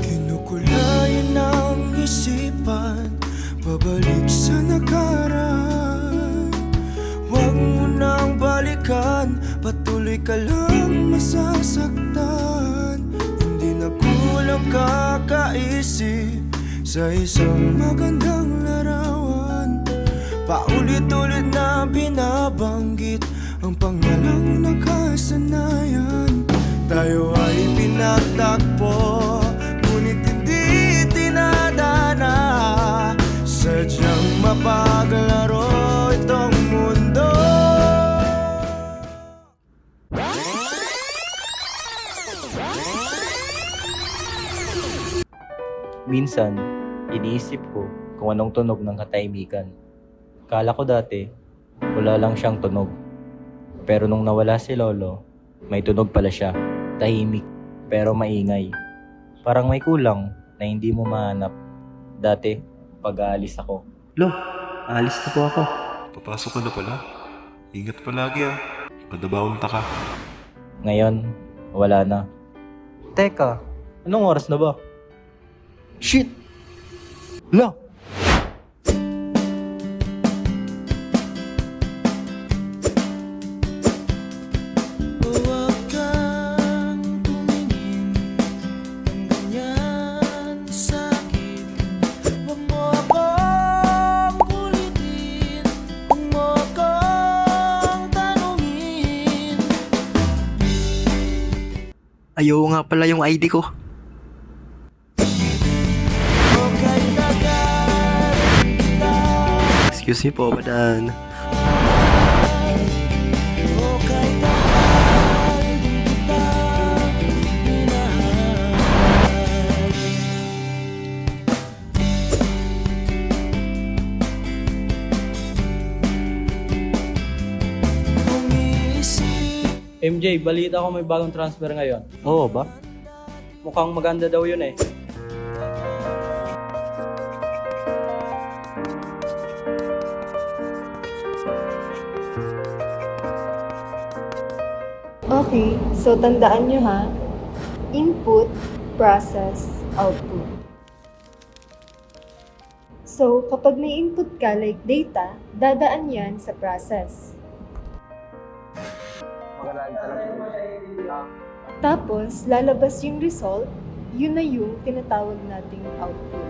Kinukulayan ng isipan, pabalik sa nakaraan. Huwag mo nang balikan, patuloy ka lang masasaktan. Hindi na kulang kakaisip sa isang magandang larawan. Paulit-ulit na binabanggit ang pangalang nakasanayan. Tayo ay pinagtagpo, ngunit hindi tinadana. Sadyang mapaglaro itong mundo. Minsan, iniisip ko kung anong tunog ng katahimikan. Kala ko dati, wala lang siyang tunog. Pero nung nawala si Lolo, may tunog pala siya. Tahimik, pero maingay. Parang may kulang na hindi mo mahanap. Dati, pag-aalis ako. Lo, alis na po ako. Papasok ka na pala. Ingat palagi ah. Padabaon ka. Ngayon, wala na. Teka, anong oras na ba? Shit! La! Huwag kang tumingin ng ganyan sa'kin. Huwag mo akong kulitin, huwag mo akong tanungin. Ayaw nga pala yung ID ko. Okay na kita, Excuse me po, madam. okay na kita, umiisip. MJ, balita ko may bagong transfer ngayon. Oo ba? Mukhang maganda daw yun eh. Okay, so tandaan nyo ha. Input, process, output. So, kapag may input ka like data, dadaan yan sa process. Tapos, lalabas yung result, yun na yung tinatawag nating output.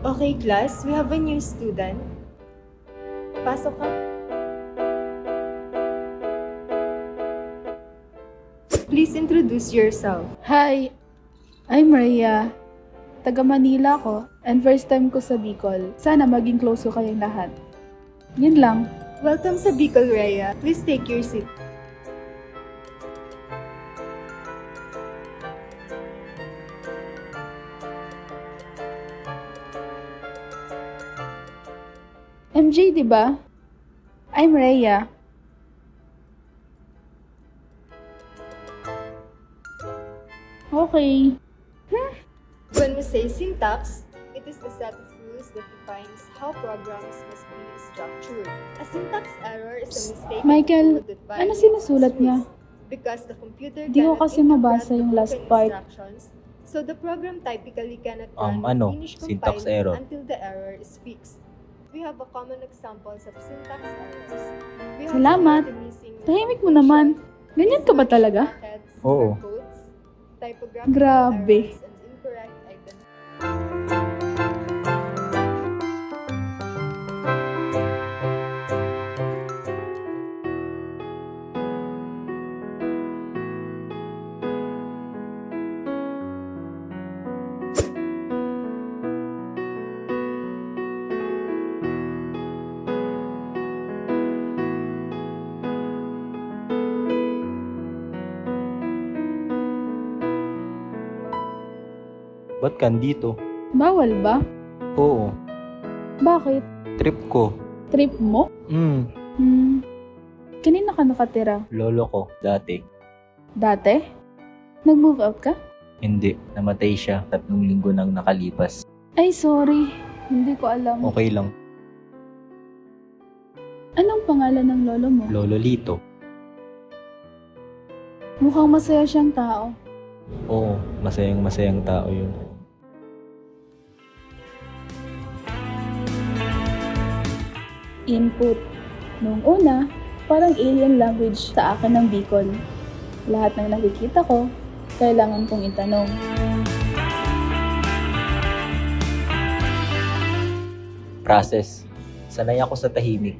Okay class, we have a new student. Pasok ka. Please introduce yourself. Hi, I'm Rhea. Taga Manila ko and first time ko sa Bicol. Sana maging close ko kayong lahat. Yun lang. Welcome sa Bicol, Rhea. Please take your seat. MJ, di ba? I'm Rhea. Okay. When we say syntax, it is the set of rules that defines how programs must be structured. A syntax error is a mistake in Michael, code that ano violates sinusulat its niya? rules. Because the computer Di ko cannot kasi interpret mabasa the yung last broken part. instructions, so the program typically cannot run or Ano? finish Syntax compiling error. until the error is fixed. We have a common examples of syntax errors. We have Salamat. the missing Tahimik mo naman. Ganyan ka ba talaga? heads, Oo. codes, typographical Grabe. errors, and incorrect identification. Ba't ka dito? Bawal ba? Oo, Bakit? trip ko. Trip mo? Kanina ka nakatira? Lolo ko, dati. Dati? Nag-move out ka? Hindi, namatay siya 3 linggo nang nakalipas. Ay, sorry. Hindi ko alam. Okay lang, Anong pangalan ng lolo mo? Lolo Lito. Mukhang masaya siyang tao. Oo, masayang tao yun. Input. Noong una, parang alien language sa akin ng Bicol. Lahat ng nakikita ko, kailangan kong itanong. Process. Sanay ako sa tahimik.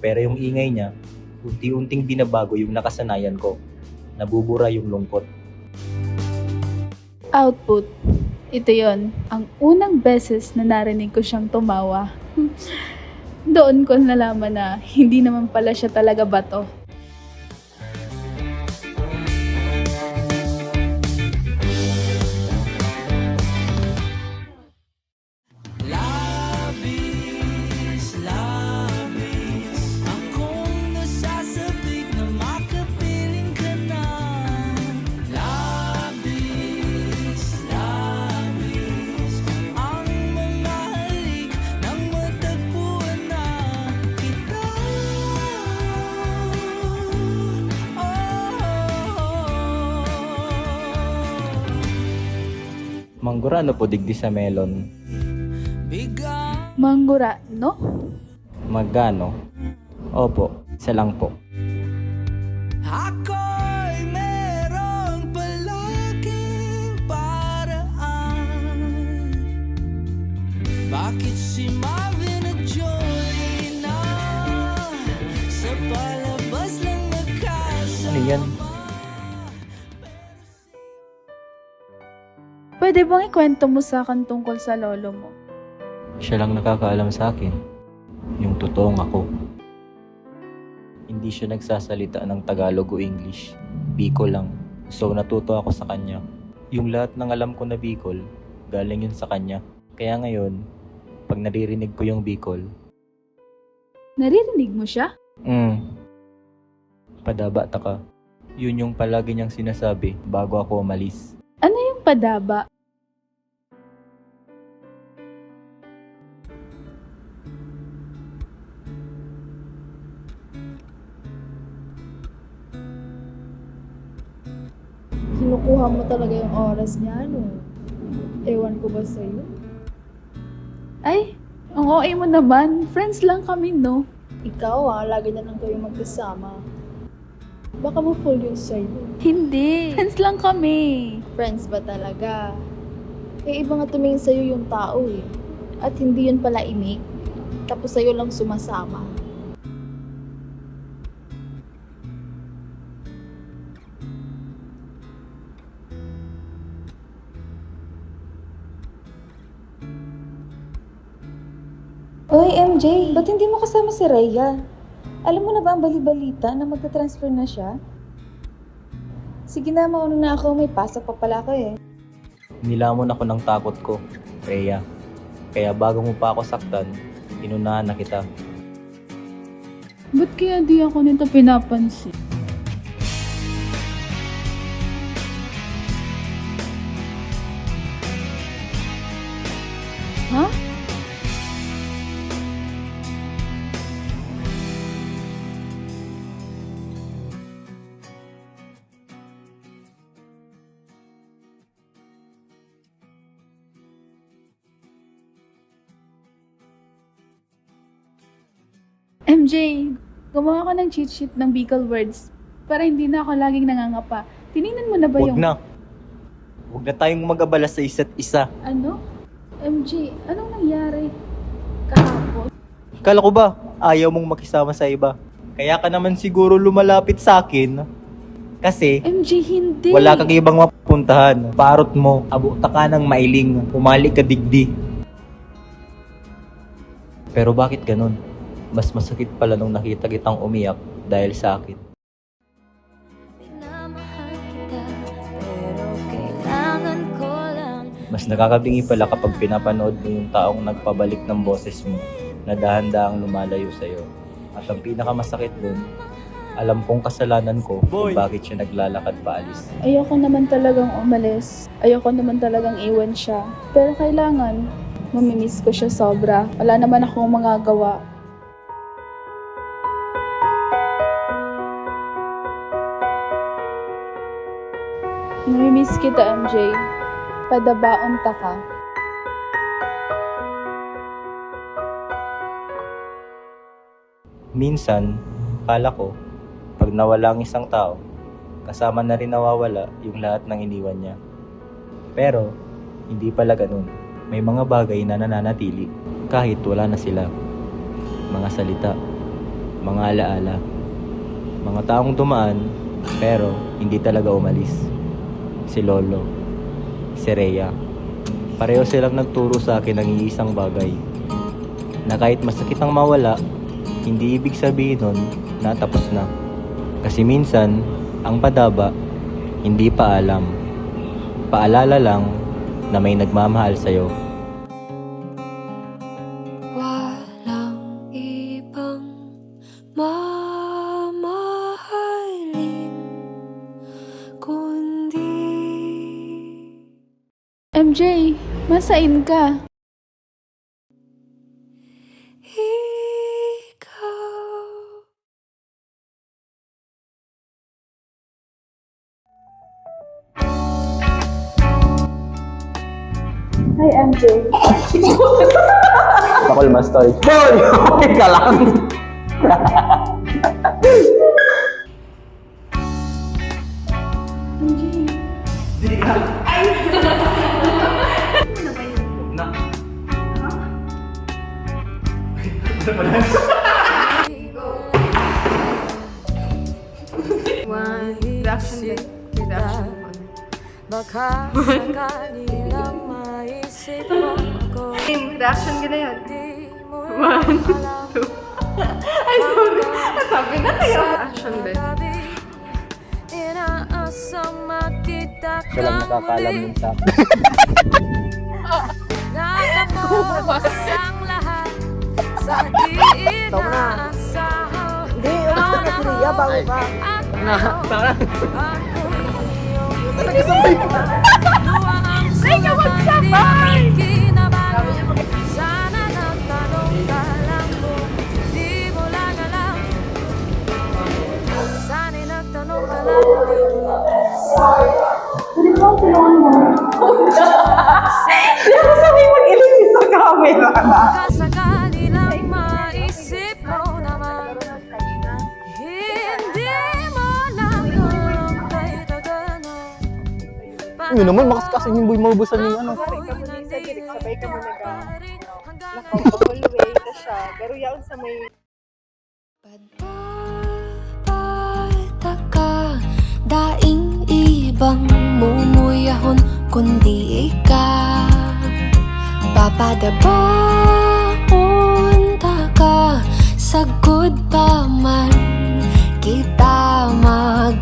Pero yung ingay niya, unti-unting binabago yung nakasanayan ko. Nabubura yung lungkot. Output. Ito yon, ang unang beses na narinig ko siyang tumawa. Doon ko nalaman na hindi naman pala siya talaga bato. Labis akong nasasabik na makapiling ka na. Labis ang mga halik nang matagpuan na kita. Manggurano po digdi sa melon. Bigang Manggura, no? Magkano? Opo, isa lang po. ako'y merong palaging paraan. Bakit si Marvin at Jolie na sa palabas lang magkasama? Ano yan? Pwede bang ikwento mo sa akin tungkol sa lolo mo? Siya lang nakakaalam sa akin. Yung totoong ako. Hindi siya nagsasalita ng Tagalog o English. Bicol lang. So natuto ako sa kanya. Yung lahat ng alam ko na Bicol, galing yun sa kanya. Kaya ngayon, pag naririnig ko yung Bicol, Naririnig mo siya? padabata ka. Yun yung palagi niyang sinasabi bago ako umalis. Ano yung padaba? Kinukuha mo talaga yung oras niya, no? Ewan ko ba sa'yo? Ay, ang OA mo naman. Friends lang kami, no? Ikaw lagi na lang kayo magkasama. Baka mo full yun sa'yo. Hindi. Friends lang kami. Friends ba talaga? Eh, iba nga tumingin sa'yo yung tao eh. At hindi yun pala imik. Tapos sa'yo lang sumasama. Oy, MJ, ba't hindi mo kasama si Rhea? Alam mo na ba ang bali-balita na magta-transfer na siya? Sige na, mauna na ako. May pasok pa pala ako eh. Nilamon ako ng takot ko, Rhea. Kaya bago mo pa ako saktan, inunahan na kita. Ba't kaya di ako nito pinapansin? Ha? MJ, gumawa ka ng cheat sheet ng Bicol words para hindi na ako laging nangangapa. Tinignan mo na ba Huwag yung... na. Huwag na tayong mag-abala sa isa't isa. Ano? MJ, anong nangyari? Kahapon? Kala ko ba, ayaw mong makisama sa iba? Kaya ka naman siguro lumalapit sa akin. Kasi, MJ, hindi. wala kang ibang mapuntahan. Parot mo, abuta ka ng mailing, umali ka digdi. Pero bakit ganun? Mas masakit pala nung nakita kitang umiyak dahil sa akin. Minamahal kita, pero kailangan ko lang. Mas nakakabingi pala kapag pinapanood mo yung taong nagpabalik ng boses mo na dahan-dahang lumalayo sa'yo. At ang pinakamasakit dun, alam kong kasalanan ko kung bakit siya naglalakad paalis. Ayoko naman talagang umalis. Ayoko naman talagang iwan siya. Pero kailangan, mamimiss ko siya sobra. Wala naman akong magagawa. Namimiss kita, MJ. Padabaon ta ka. Minsan, akala ko, pag nawala ang isang tao, kasama na rin nawawala yung lahat ng iniwan niya. Pero, hindi pala ganun. May mga bagay na nananatili kahit wala na sila. Mga salita, mga alaala, mga taong dumaan pero hindi talaga umalis. Si Lolo, si Rhea. Pareho silang nagturo sa akin ng iisang bagay. Na kahit masakit ang mawala, hindi ibig sabihin nun na tapos na. Kasi minsan, ang padaba, hindi paalam. Paalala lang na may nagmamahal sa'yo. Walang ibang mamahalin kundi MJ, masain ka. ikaw. Hi, MJ. Bakol mas tol. Boy! Okay ka lang! Baka sakali lang maisip mo ako. Reaction ka na yun. Di mo alam. Ay, sorry. Sabi na kayo. Reaction din. Inaasang makita Siya lang ka nakakaalam muli. nun sa akin. Nakapos ang lahat sa di inaasahan. Hindi, umaga na si Ria, bago ka. Rika, magsabay! Sana nagtanong ka lang kung di mo lang alam. Sana'y nagtanong ka lang, di mo lang kasakali lang maisip mo naman. Hindi mo lang alam kay tagana. Yun naman, makas kasi yung boy maubusan yung ano. Sabay ka mo all the way na siya. Pero yaon sa may... Padapataka, daing ibang mumuyahon kundi ikaw. Papadabaon taka, sagod pa man kita mag